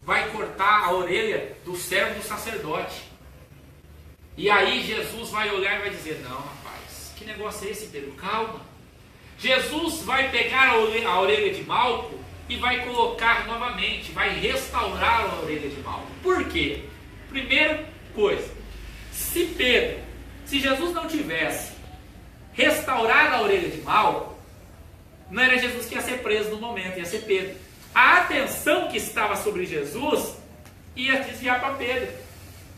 vai cortar a orelha do servo do sacerdote. E aí Jesus vai olhar e vai dizer: não, rapaz, que negócio é esse, Pedro? Calma. Jesus vai pegar a orelha de Malco e vai colocar novamente, vai restaurar a orelha de Malco. Por quê? Primeira coisa, se Jesus não tivesse restaurado a orelha de Malco, não era Jesus que ia ser preso no momento, ia ser Pedro. A atenção que estava sobre Jesus ia desviar para Pedro.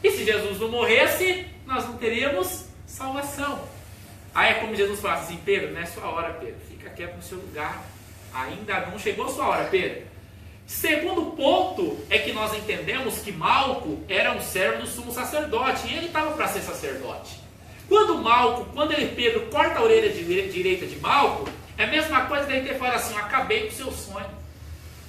E se Jesus não morresse, nós não teríamos salvação. Aí é como Jesus fala assim: Pedro, não é sua hora, Pedro, fica quieto no seu lugar, ainda não chegou a sua hora, Pedro. Segundo ponto é que nós entendemos que Malco era um servo do sumo sacerdote, e ele estava para ser sacerdote. Quando Pedro corta a orelha direita de Malco, é a mesma coisa que ele ter falado assim: eu acabei com o seu sonho.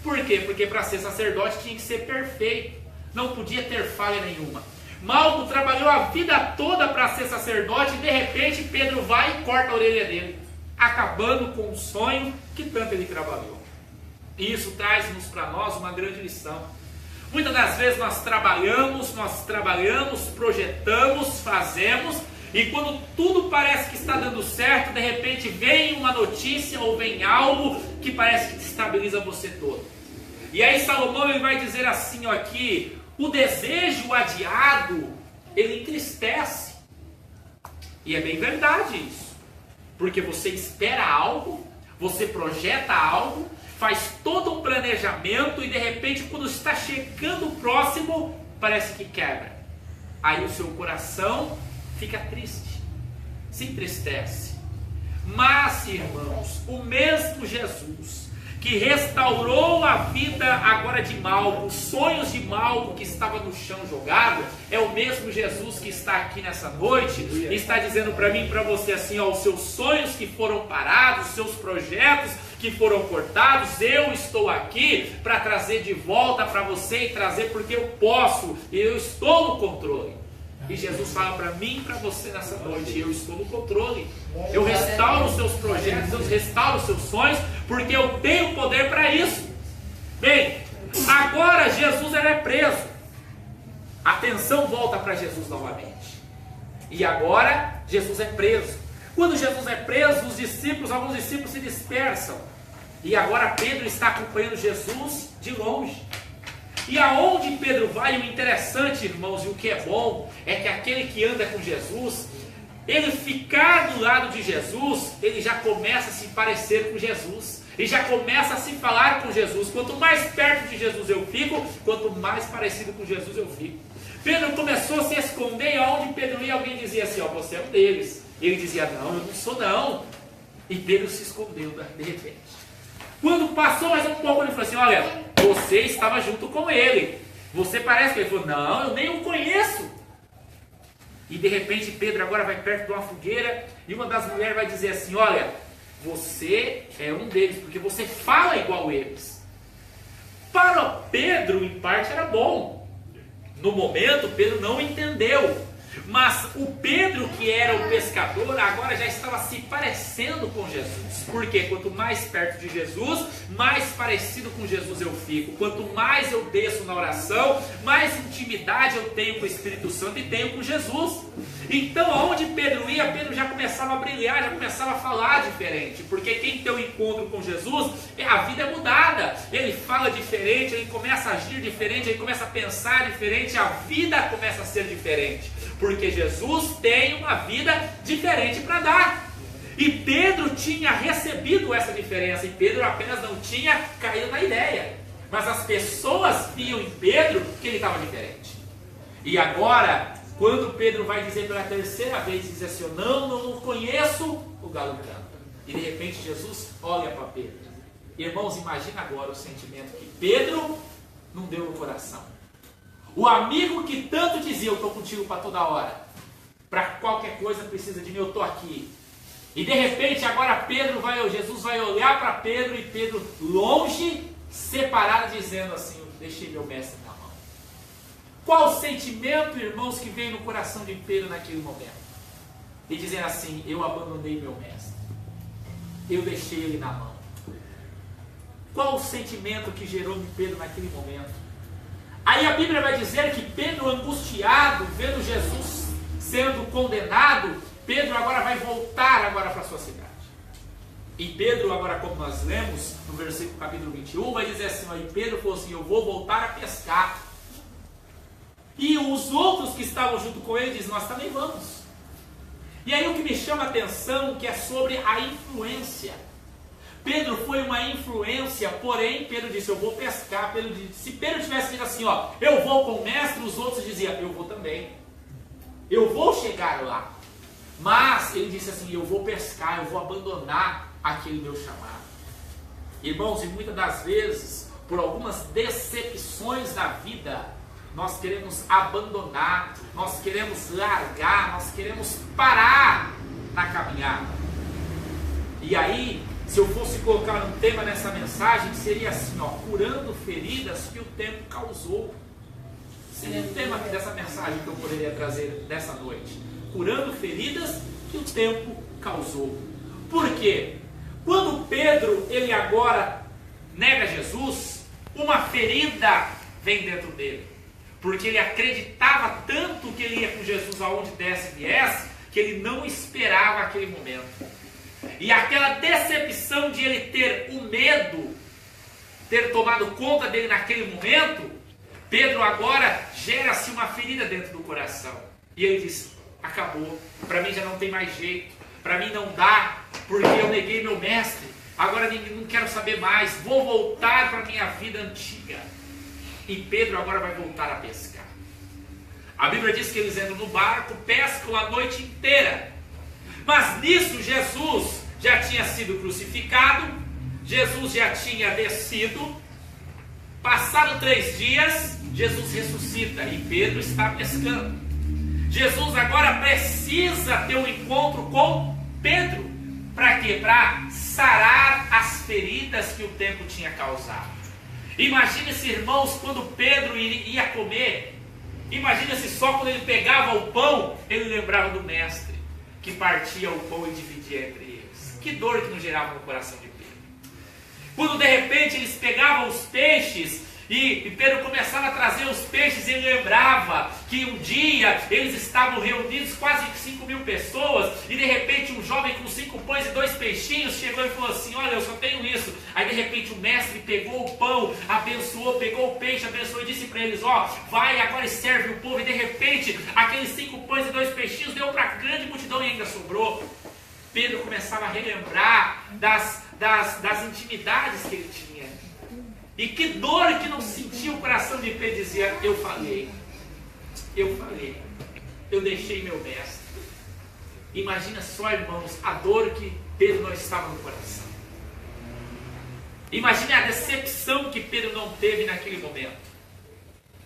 Por quê? Porque para ser sacerdote tinha que ser perfeito, não podia ter falha nenhuma. Malco trabalhou a vida toda para ser sacerdote, e de repente Pedro vai e corta a orelha dele, acabando com o sonho que tanto ele trabalhou. E isso traz-nos para nós uma grande lição. Muitas das vezes nós trabalhamos, projetamos, fazemos, e quando tudo parece que está dando certo, de repente vem uma notícia ou vem algo que parece que destabiliza você todo. E aí Salomão ele vai dizer assim, ó, aqui: o desejo adiado, ele entristece. E é bem verdade isso. Porque você espera algo, você projeta algo, faz todo um planejamento, e de repente quando está chegando o próximo, parece que quebra. Aí o seu coração fica triste, se entristece. Mas, irmãos, o mesmo Jesus que restaurou a vida agora de Malco, os sonhos de Malco que estava no chão jogado, é o mesmo Jesus que está aqui nessa noite e está dizendo para mim e para você assim: ó, os seus sonhos que foram parados, os seus projetos que foram cortados, eu estou aqui para trazer de volta para você, e trazer porque eu posso, e eu estou no controle. E Jesus fala para mim e para você nessa noite: eu estou no controle, eu restauro os seus projetos, eu restauro os seus sonhos, porque eu tenho poder para isso. Bem, agora Jesus é preso. A atenção volta para Jesus novamente. E agora Jesus é preso. Quando Jesus é preso, alguns discípulos se dispersam. E agora Pedro está acompanhando Jesus de longe. E aonde Pedro vai, o interessante, irmãos, e o que é bom, é que aquele que anda com Jesus, ele ficar do lado de Jesus, ele já começa a se parecer com Jesus, e já começa a se falar com Jesus. Quanto mais perto de Jesus eu fico, quanto mais parecido com Jesus eu fico. Pedro começou a se esconder, e aonde Pedro ia, alguém dizia assim: ó, você é um deles. Ele dizia: não, eu não sou não. E Pedro se escondeu de repente. Quando passou mais um pouco, ele falou assim: olha, você estava junto com ele, você parece que ele falou: não, eu nem o conheço. E de repente Pedro agora vai perto de uma fogueira, e uma das mulheres vai dizer assim: olha, você é um deles, porque você fala igual eles. Para Pedro, em parte, era bom. No momento, Pedro não entendeu. Mas o Pedro, que era o pescador, agora já estava se parecendo com Jesus. Porque quanto mais perto de Jesus, mais parecido com Jesus eu fico. Quanto mais eu desço na oração, mais intimidade eu tenho com o Espírito Santo e tenho com Jesus. Então, aonde Pedro ia, Pedro já começava a brilhar, já começava a falar diferente. Porque quem tem um encontro com Jesus, a vida é mudada. Ele fala diferente, ele começa a agir diferente, ele começa a pensar diferente, a vida começa a ser diferente. Porque Jesus tem uma vida diferente para dar. E Pedro tinha recebido essa diferença, e Pedro apenas não tinha caído na ideia. Mas as pessoas viam em Pedro que ele estava diferente. E agora, quando Pedro vai dizer pela terceira vez, diz assim: eu não conheço, o galo canta. E de repente Jesus olha para Pedro. Irmãos, imagina agora o sentimento que Pedro não deu no coração. O amigo que tanto dizia: eu estou contigo para toda hora, para qualquer coisa precisa de mim, eu estou aqui. E de repente agora Jesus vai olhar para Pedro, e Pedro longe, separado, dizendo assim: eu deixei meu mestre na mão. Qual o sentimento, irmãos, que veio no coração de Pedro naquele momento? E dizendo assim: eu abandonei meu mestre, eu deixei ele na mão. Qual o sentimento que gerou em Pedro naquele momento? Aí a Bíblia vai dizer que Pedro, angustiado, vendo Jesus sendo condenado, Pedro agora vai voltar agora para a sua cidade. E Pedro agora, como nós lemos no versículo capítulo 21, vai dizer assim, e Pedro falou assim, eu vou voltar a pescar. E os outros que estavam junto com ele dizem, nós também vamos. E aí o que me chama a atenção que é sobre a influência. Pedro foi uma influência, porém Pedro disse, eu vou pescar. Pedro disse, se Pedro tivesse dito assim, eu vou com o mestre, os outros diziam, eu vou também. Eu vou chegar lá. Mas ele disse assim, eu vou pescar, eu vou abandonar aquele meu chamado. Irmãos, e muitas das vezes, por algumas decepções da vida, nós queremos abandonar, nós queremos largar, nós queremos parar na caminhada. E aí, se eu fosse colocar um tema nessa mensagem, seria assim, curando feridas que o tempo causou. Seria o tema dessa mensagem que eu poderia trazer nessa noite. Curando feridas que o tempo causou. Por quê? Quando Pedro, ele agora nega Jesus, uma ferida vem dentro dele. Porque ele acreditava tanto que ele ia com Jesus aonde desce e viesse, que ele não esperava aquele momento. E aquela decepção de ele ter o medo, ter tomado conta dele naquele momento, Pedro agora gera-se uma ferida dentro do coração. E ele diz, acabou, para mim já não tem mais jeito, para mim não dá, porque eu neguei meu mestre, agora não quero saber mais, vou voltar para a minha vida antiga. E Pedro agora vai voltar a pescar. A Bíblia diz que eles entram no barco, pescam a noite inteira. Mas nisso Jesus já tinha sido crucificado, Jesus já tinha descido, passaram 3 dias, Jesus ressuscita e Pedro está pescando. Jesus agora precisa ter um encontro com Pedro. Para quê? Para sarar as feridas que o tempo tinha causado. Imagine-se, irmãos, quando Pedro ia comer, imagine-se só quando ele pegava o pão, ele lembrava do mestre, que partia o pão e dividia entre eles. Que dor que não gerava no coração de Pedro. Quando de repente eles pegavam os peixes, e Pedro começava a trazer os peixes, ele lembrava que um dia eles estavam reunidos, quase 5.000 pessoas, e de repente um jovem com 5 pães e 2 peixinhos chegou e falou assim, olha, eu só tenho isso. Aí de repente o mestre pegou o pão, abençoou, pegou o peixe, abençoou e disse para eles, vai agora e serve o povo. E de repente aqueles 5 pães e 2 peixinhos deu para a grande multidão e ainda sobrou. Pedro começava a relembrar das intimidades que ele tinha. E que dor que não sentia o coração de Pedro, dizia, eu falei, eu deixei meu mestre. Imagina só, irmãos, a dor que Pedro não estava no coração. Imagine a decepção que Pedro não teve naquele momento.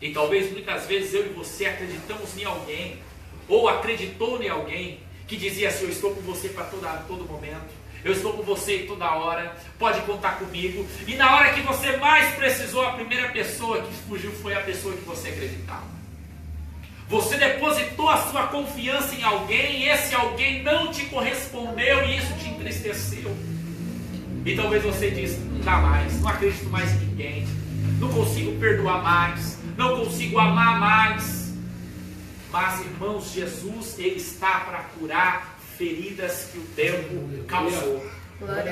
E talvez muitas vezes eu e você acreditamos em alguém, ou acreditou em alguém, que dizia assim, eu estou com você para todo momento. Eu estou com você toda hora, pode contar comigo. E na hora que você mais precisou, a primeira pessoa que fugiu foi a pessoa que você acreditava. Você depositou a sua confiança em alguém, e esse alguém não te correspondeu e isso te entristeceu. E talvez você diz, não dá mais, não acredito mais em ninguém, não consigo perdoar mais, não consigo amar mais. Mas, irmãos, Jesus, Ele está para curar feridas que o tempo causou.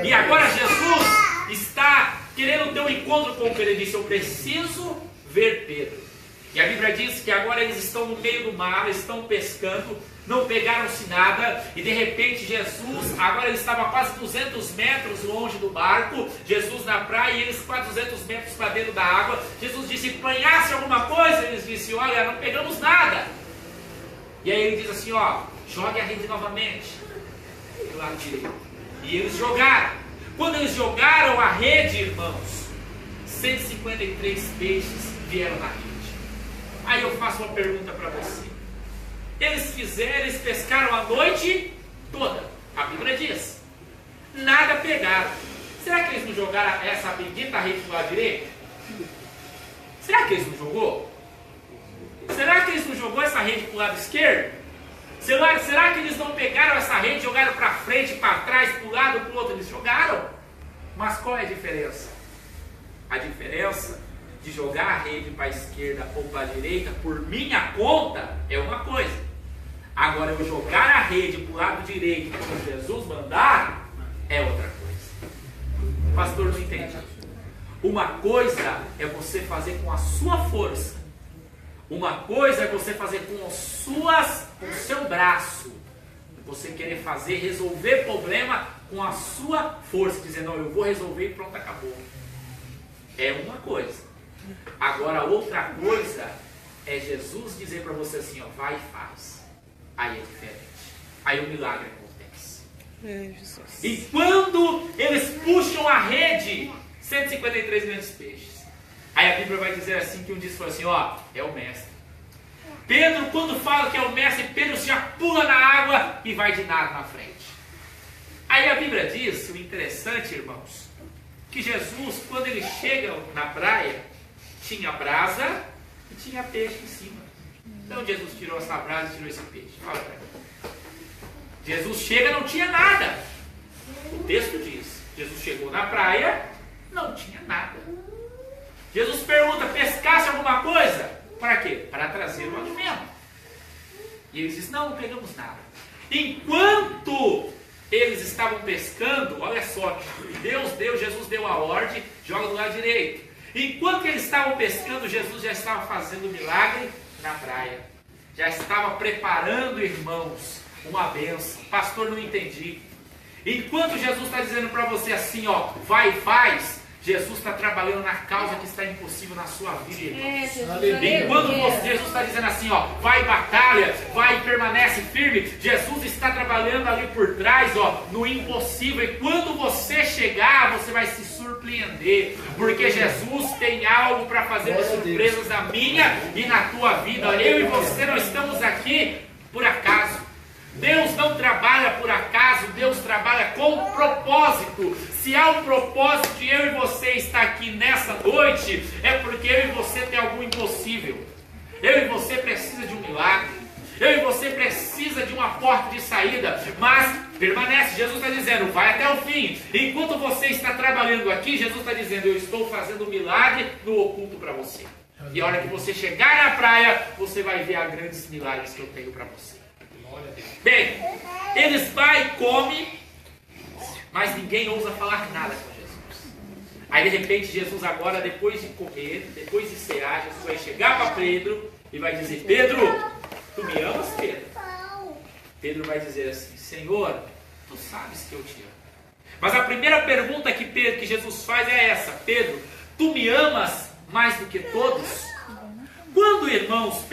E agora Jesus está querendo ter um encontro com Pedro. Ele disse, eu preciso ver Pedro. E a Bíblia diz que agora eles estão no meio do mar, estão pescando, não pegaram-se nada, e de repente Jesus, agora ele estava quase 200 metros longe do barco, Jesus na praia, e eles quase 200 metros para dentro da água. Jesus disse, apanhasse alguma coisa? Eles disseram, olha, não pegamos nada. E aí ele diz assim, jogue a rede novamente do lado direito. E eles jogaram. Quando eles jogaram a rede, irmãos, 153 peixes vieram na rede. Aí eu faço uma pergunta para você. Eles pescaram a noite toda. A Bíblia diz. Nada pegaram. Será que eles não jogaram essa bendita rede do lado direito? Será que eles não jogou? Será que eles não jogou essa rede para o lado esquerdo? Será que eles não pegaram essa rede, jogaram para frente, para trás, para um lado, para o outro? Eles jogaram. Mas qual é a diferença? A diferença de jogar a rede para a esquerda ou para a direita por minha conta é uma coisa. Agora eu jogar a rede para o lado direito quando Jesus mandar é outra coisa. O pastor não entende. Uma coisa é você fazer com a sua força. Uma coisa é você fazer com o seu braço. Você querer fazer, resolver problema com a sua força. Dizer, não, eu vou resolver e pronto, acabou. É uma coisa. Agora, outra coisa é Jesus dizer para você assim, ó, vai e faz. Aí é diferente. Aí o milagre acontece. E quando eles puxam a rede, 153 grandes peixes. Aí a Bíblia vai dizer assim, que um dia falou assim, ó, é o mestre. Pedro, quando fala que é o mestre, Pedro já pula na água e vai de nada na frente. Aí a Bíblia diz, o interessante, irmãos, que Jesus, quando ele chega na praia, tinha brasa e tinha peixe em cima. Então Jesus tirou essa brasa e tirou esse peixe. Fala pra mim. Jesus chega, não tinha nada. O texto diz, Jesus chegou na praia, não tinha nada. Jesus pergunta, pescasse alguma coisa? Para quê? Para trazer o alimento. E eles dizem, não pegamos nada. Enquanto eles estavam pescando, olha só, Jesus deu a ordem, joga do lado direito. Enquanto eles estavam pescando, Jesus já estava fazendo milagre na praia. Já estava preparando, irmãos, uma bênção. Pastor, não entendi. Enquanto Jesus está dizendo para você assim, ó, vai e faz, Jesus está trabalhando na causa que está impossível na sua vida, irmãos. Enquanto Jesus está dizendo assim, ó, vai e batalha, vai e permanece firme, Jesus está trabalhando ali por trás, ó, no impossível. E quando você chegar, você vai se surpreender, porque Jesus tem algo para fazer de surpresas na minha e na tua vida. Eu e você não estamos aqui por acaso. Deus não trabalha por acaso, Deus trabalha com propósito. Se há um propósito de eu e você estar aqui nessa noite, é porque eu e você tem algum impossível. Eu e você precisa de um milagre. Eu e você precisa de uma porta de saída. Mas permanece, Jesus está dizendo, vai até o fim. Enquanto você está trabalhando aqui, Jesus está dizendo, eu estou fazendo um milagre no oculto para você. E a hora que você chegar na praia, você vai ver os grandes milagres que eu tenho para você. Bem, eles vão e comem, mas ninguém ousa falar nada com Jesus. Aí de repente Jesus agora, depois de comer, depois de cear, Jesus vai chegar para Pedro e vai dizer, Pedro, tu me amas, Pedro? Pedro vai dizer assim, Senhor, tu sabes que eu te amo. Mas a primeira pergunta que Jesus faz é essa, Pedro, tu me amas mais do que todos? Quando, irmãos,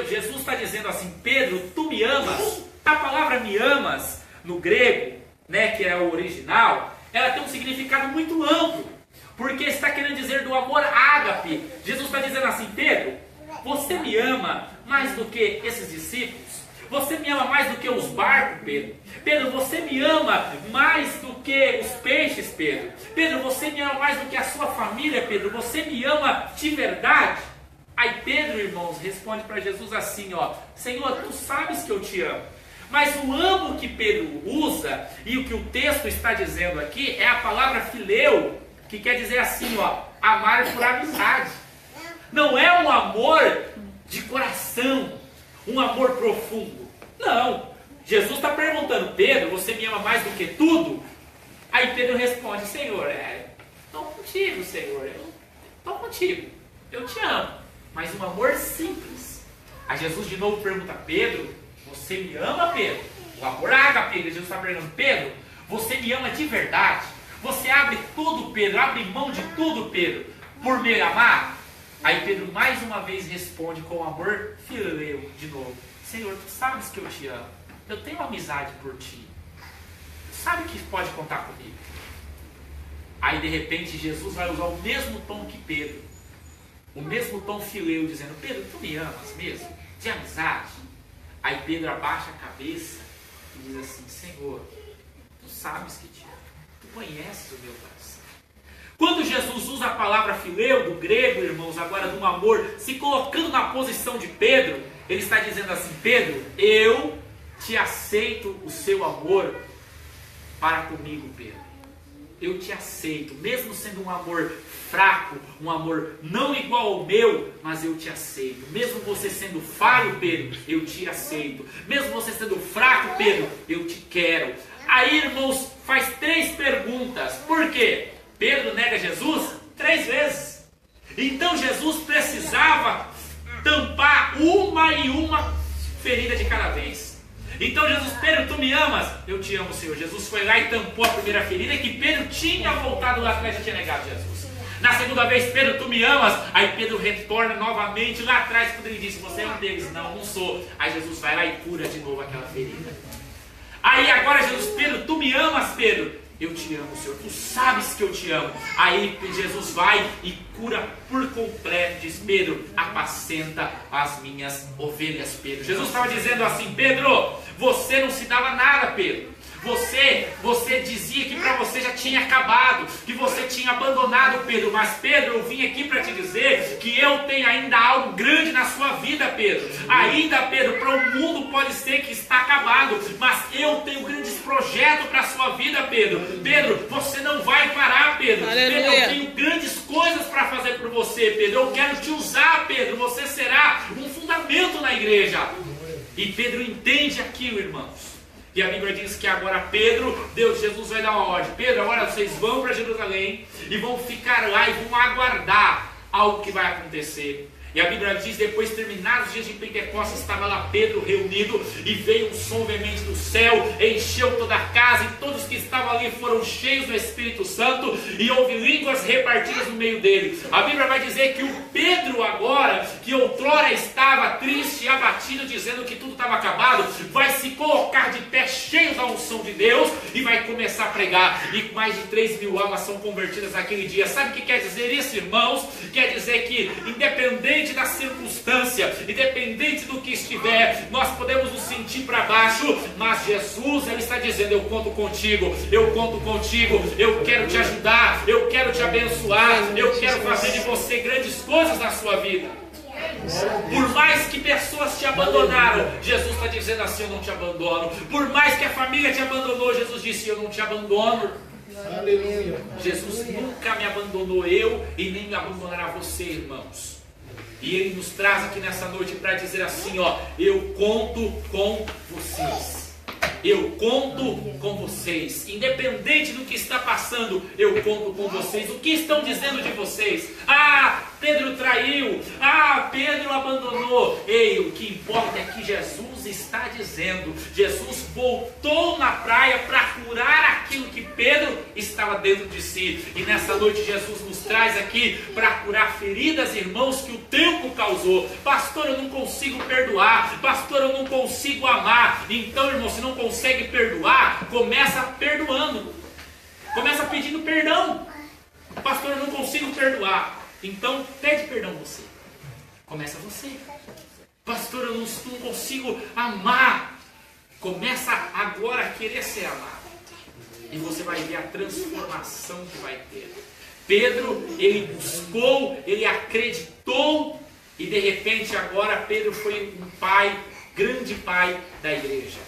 Jesus está dizendo assim, Pedro, tu me amas? A palavra me amas, no grego, né, que é o original, ela tem um significado muito amplo, porque está querendo dizer do amor ágape. Jesus está dizendo assim, Pedro, você me ama mais do que esses discípulos? Você me ama mais do que os barcos, Pedro? Pedro, você me ama mais do que os peixes, Pedro? Pedro, você me ama mais do que a sua família, Pedro? Você me ama de verdade? Aí Pedro, irmãos, responde para Jesus assim, ó, Senhor, tu sabes que eu te amo. Mas o amo que Pedro usa, e o que o texto está dizendo aqui, é a palavra fileu, que quer dizer assim, ó, amar por amizade. Não é um amor de coração, um amor profundo. Não. Jesus está perguntando, Pedro, você me ama mais do que tudo? Aí Pedro responde, Senhor, estou contigo, Senhor, eu estou contigo, eu te amo. Mas um amor simples. Aí Jesus de novo pergunta, Pedro, você me ama, Pedro? O amor ágape, Jesus está perguntando, Pedro, você me ama de verdade? Você abre tudo, Pedro, abre mão de tudo, Pedro, por me amar? Aí Pedro mais uma vez responde com amor fileu, de novo, Senhor, tu sabes que eu te amo, eu tenho amizade por ti, sabe que pode contar comigo? Aí de repente Jesus vai usar o mesmo tom que Pedro, o mesmo tom fileu, dizendo, Pedro, tu me amas mesmo? De amizade? Aí Pedro abaixa a cabeça e diz assim, Senhor, tu sabes que te amo, tu conheces o meu coração. Quando Jesus usa a palavra fileu, do grego, irmãos, agora de um amor, se colocando na posição de Pedro, ele está dizendo assim, Pedro, eu te aceito o seu amor para comigo, Pedro. Eu te aceito, mesmo sendo um amor fraco, um amor não igual ao meu, mas eu te aceito. Mesmo você sendo falho, Pedro, eu te aceito. Mesmo você sendo fraco, Pedro, eu te quero. Aí, irmãos, faz 3 perguntas. Por quê? Pedro nega Jesus 3 vezes. Então Jesus precisava tampar uma ferida de cada vez. Então Jesus, Pedro, tu me amas? Eu te amo, Senhor. Jesus foi lá e tampou a primeira ferida, que Pedro tinha voltado lá atrás e tinha negado Jesus. Na segunda vez, Pedro, tu me amas? Aí Pedro retorna novamente lá atrás, quando ele disse, você é um deles. Não, não sou. Aí Jesus vai lá e cura de novo aquela ferida. Aí agora Jesus, Pedro, tu me amas, Pedro? Eu te amo, Senhor, tu sabes que eu te amo. Aí Jesus vai e cura por completo, diz, Pedro, apacenta as minhas ovelhas, Pedro. Jesus estava dizendo assim, Pedro, você não se dava nada, Pedro. Você dizia que para você já tinha acabado, que você tinha abandonado, Pedro. Mas, Pedro, eu vim aqui para te dizer que eu tenho ainda algo grande na sua vida, Pedro. Ainda, Pedro, para o mundo pode ser que está acabado, mas eu tenho grandes projetos para a sua vida, Pedro. Pedro, você não vai parar, Pedro. Aleluia. Pedro, eu tenho grandes coisas para fazer por você, Pedro. Eu quero te usar, Pedro. Você será um fundamento na igreja. E Pedro entende aquilo, irmãos. E a Bíblia diz que agora Jesus vai dar uma ordem. Pedro, agora vocês vão para Jerusalém e vão ficar lá e vão aguardar algo que vai acontecer. E a Bíblia diz, depois terminados os dias de Pentecostes, estava lá Pedro reunido e veio um som veemente do céu, encheu toda a casa e todos que estavam ali foram cheios do Espírito Santo e houve línguas repartidas no meio dele. A Bíblia vai dizer que o Pedro agora, que outrora estava triste e abatido, dizendo que tudo estava acabado, vai se colocar de pé cheio da unção de Deus e vai começar a pregar. E mais de 3.000 almas são convertidas naquele dia. Sabe o que quer dizer isso, irmãos? Quer dizer que independente da circunstância, independente do que estiver, nós podemos nos sentir para baixo, mas Jesus, Ele está dizendo, eu conto contigo, eu quero te ajudar, eu quero te abençoar, eu quero fazer de você grandes coisas na sua vida. Por mais que pessoas te abandonaram, Jesus está dizendo assim, eu não te abandono. Por mais que a família te abandonou, Jesus disse, eu não te abandono. Aleluia. Jesus nunca me abandonou, eu, e nem me abandonará você, irmãos. E Ele nos traz aqui nessa noite para dizer assim, ó, eu conto com vocês. Eu conto com vocês. Independente do que está passando, eu conto com vocês. O que estão dizendo de vocês? Ah, Pedro traiu. Ah, Pedro abandonou. Ei, o que importa é que Jesus está dizendo. Jesus voltou na praia para curar aquilo que Pedro estava dentro de si. E nessa noite Jesus nos traz aqui para curar feridas, irmãos, que o tempo causou. Pastor, eu não consigo perdoar. Pastor, eu não consigo amar. Então, irmão, se não consegue perdoar, começa perdoando. Começa pedindo perdão. Pastor, eu não consigo perdoar. Então, pede perdão você. Começa você. Pastor, eu não consigo amar. Começa agora a querer ser amado. E você vai ver a transformação que vai ter. Pedro, ele buscou, ele acreditou. E de repente agora Pedro foi um pai, grande pai da igreja.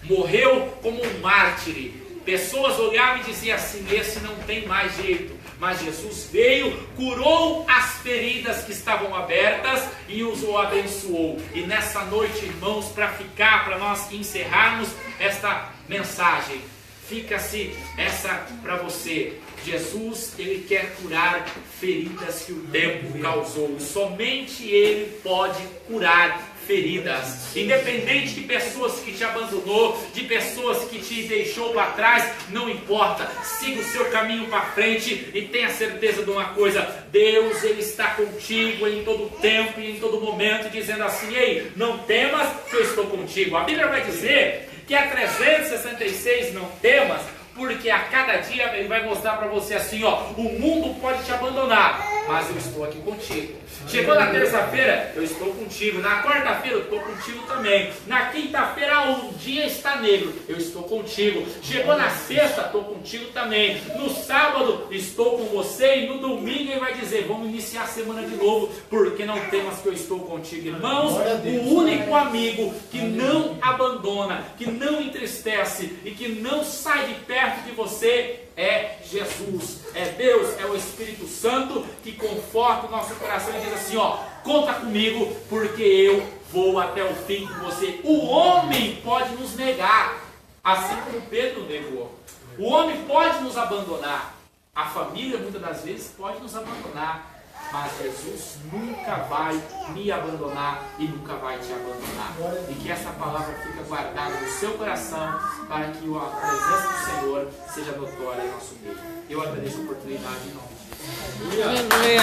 Morreu como um mártir. Pessoas olhavam e diziam assim, esse não tem mais jeito. Mas Jesus veio, curou as feridas que estavam abertas e os abençoou. E nessa noite, irmãos, para nós encerrarmos esta mensagem, fica-se essa para você. Jesus, Ele quer curar feridas que o tempo causou. Somente Ele pode curar feridas, independente de pessoas que te abandonou, de pessoas que te deixou para trás, não importa, siga o seu caminho para frente e tenha certeza de uma coisa, Deus, Ele está contigo em todo tempo e em todo momento, dizendo assim, ei, não temas que eu estou contigo. A Bíblia vai dizer que a 366 não temas, porque a cada dia Ele vai mostrar para você assim, ó, o mundo pode te abandonar, mas eu estou aqui contigo. Chegou na terça-feira, eu estou contigo. Na quarta-feira, eu estou contigo também. Na quinta-feira, o dia está negro, eu estou contigo. Chegou na sexta, estou contigo também. No sábado, estou com você. E no domingo, Ele vai dizer, vamos iniciar a semana de novo, porque não temas que eu estou contigo. Irmãos, o único amigo que não abandona, que não entristece e que não sai de perto perto de você é Jesus, é Deus, é o Espírito Santo que conforta o nosso coração e diz assim, ó, conta comigo, porque eu vou até o fim com você. O homem pode nos negar, assim como Pedro negou. O homem pode nos abandonar. A família muitas das vezes pode nos abandonar. Mas Jesus nunca vai me abandonar e nunca vai te abandonar. E que essa palavra fique guardada no seu coração para que a presença do Senhor seja notória em nosso meio. Eu agradeço a oportunidade em nome de Jesus. Aleluia.